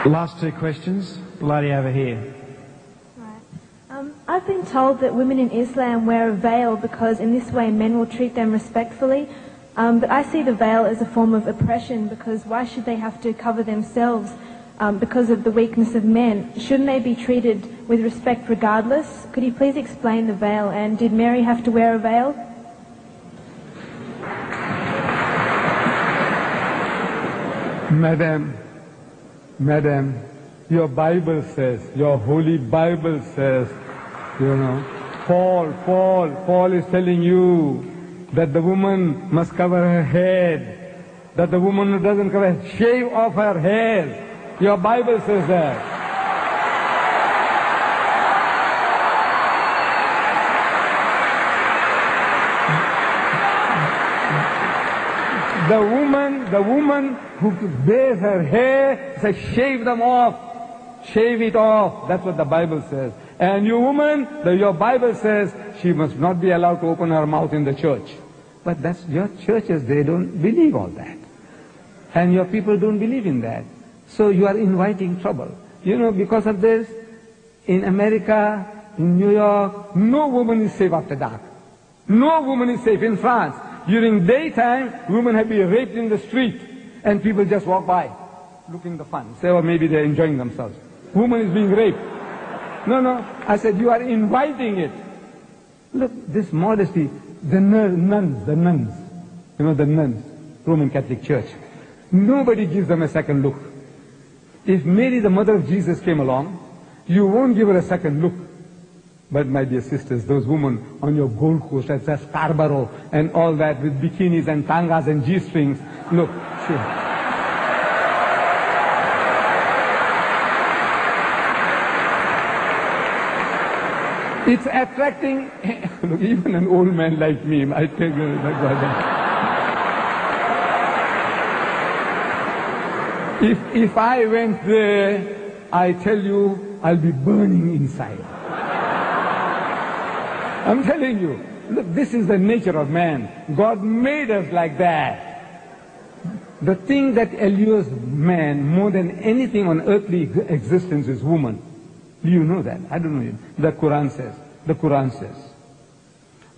Last two questions. The lady over here. Right. I've been told that women in Islam wear a veil because in this way men will treat them respectfully. But I see the veil as a form of oppression because why should they have to cover themselves because of the weakness of men? Shouldn't they be treated with respect regardless? Could you please explain the veil, and did Mary have to wear a veil? Madam, your Bible says, your holy Bible says, Paul is telling you that the woman must cover her head, that the woman who doesn't cover her, shave off her hair. Your Bible says that. The woman who bares her hair says, shave them off. Shave it off. That's what the Bible says. And you woman, your Bible says she must not be allowed to open her mouth in the church. But that's your churches, they don't believe all that. And your people don't believe in that. So you are inviting trouble. Because of this, in America, in New York, no woman is safe after dark. No woman is safe. In France, during daytime, women have been raped in the street, and people just walk by, looking the fun. Say, maybe they're enjoying themselves. Woman is being raped. No. I said, you are inviting it. Look, this modesty, the nuns, the nuns, Roman Catholic Church. Nobody gives them a second look. If Mary, the mother of Jesus, came along, you won't give her a second look. But my dear sisters, those women on your Gold Coast at Scarborough and all that with bikinis and tangas and G-strings, look, it's attracting, look, even an old man like me, I tell you, if I went there, I tell you, I'll be burning inside. I'm telling you, look, this is the nature of man. God made us like that. The thing that allures man more than anything on earthly existence is woman. Do you know that? I don't know. The Quran says.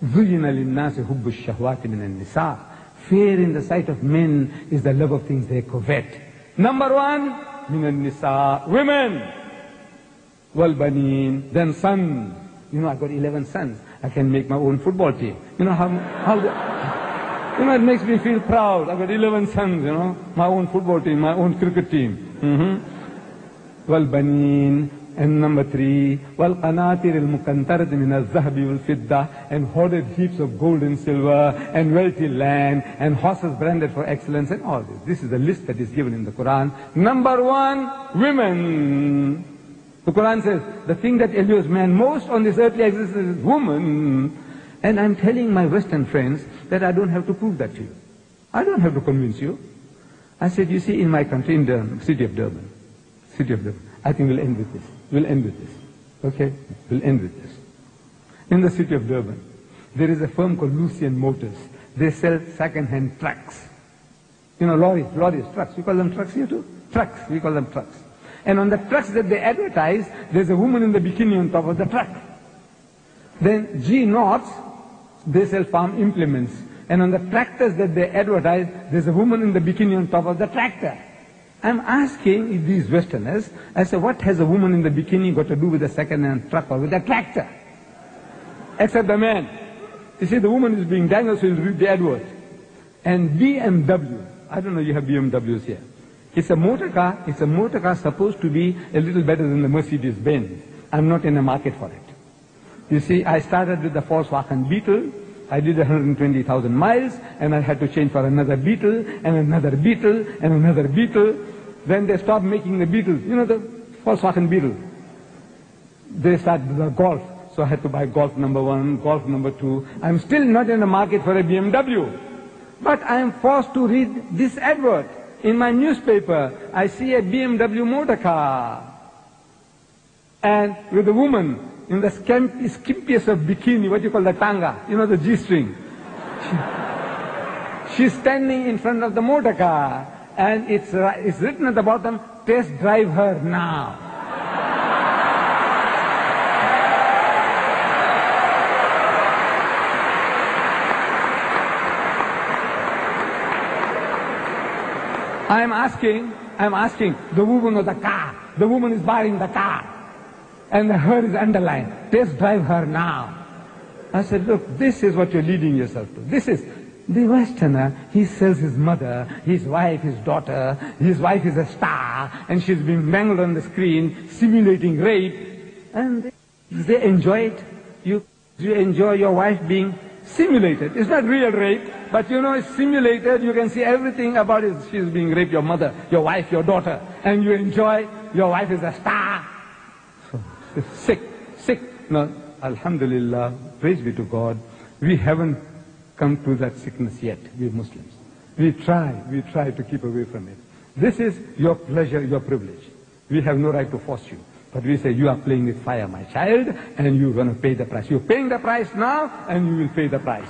زُيِّنَ لِلنَّاسِ حُبُّ الشَّهْوَاتِ مِنَ النِّسَاءِ. Fear in the sight of men is the love of things they covet. Number one, مِنَ النِّسَاءِ, women. وَالْبَنِينَ, then sons. I got 11 sons. I can make my own football team. It makes me feel proud. I got 11 sons, my own football team, my own cricket team. وَالْبَنِينَ. And number three, وَالْقَنَاطِرِ الْمُقَنْطَرَةِ مِنَ الذَّهَبِ وَالْفِضَّةِ, and hoarded heaps of gold and silver, and wealthy land, and horses branded for excellence, and all this. This is the list that is given in the Quran. Number one, women. The Quran says, the thing that allures man most on this earthly existence is woman. And I'm telling my Western friends that I don't have to prove that to you. I don't have to convince you. I said, you see, in my country, in Durban, city of Durban, I think we'll end with this. Okay? We'll end with this. In the city of Durban, there is a firm called Lucien Motors. They sell second-hand trucks. Lorries, trucks. We call them trucks here too? Trucks, we call them trucks. And on the trucks that they advertise, there's a woman in the bikini on top of the truck. Then G. Knots, they sell farm implements. And on the tractors that they advertise, there's a woman in the bikini on top of the tractor. I'm asking these Westerners, I say, what has a woman in the bikini got to do with a second-hand truck or with a tractor? Except the man. You see, the woman is being dangled, so you'll read the advert. And BMW, I don't know, you have BMWs here. It's a motor car supposed to be a little better than the Mercedes-Benz. I'm not in the market for it. You see, I started with the Volkswagen Beetle. I did 120,000 miles, and I had to change for another Beetle, and another Beetle, and another Beetle. Then they stopped making the Beetles. The Volkswagen Beetle. They started the Golf. So I had to buy Golf number 1, Golf number 2. I'm still not in the market for a BMW. But I am forced to read this advert. In my newspaper, I see a BMW motor car. And with a woman in the skimpiest of bikini, what you call the tanga, the G-string. She's standing in front of the motor car. and it's written at the bottom, test drive her now. I'm asking the woman of the car. The woman is buying the car. And the her is underlined. Test drive her now. I said, look, this is what you're leading yourself to. This is the Westerner. He sells his mother, his wife, his daughter. His wife is a star, and she's being mangled on the screen, simulating rape. And they enjoy it. You enjoy your wife being simulated. It's not real rape, but you know it's simulated. You can see everything about it. She's being raped, your mother, your wife, your daughter. And you enjoy, your wife is a star. So, sick. No, alhamdulillah, praise be to God. We haven't come to that sickness yet, we Muslims. We try to keep away from it. This is your pleasure, your privilege. We have no right to force you. But we say, you are playing with fire, my child, and you're going to pay the price. You're paying the price now, and you will pay the price.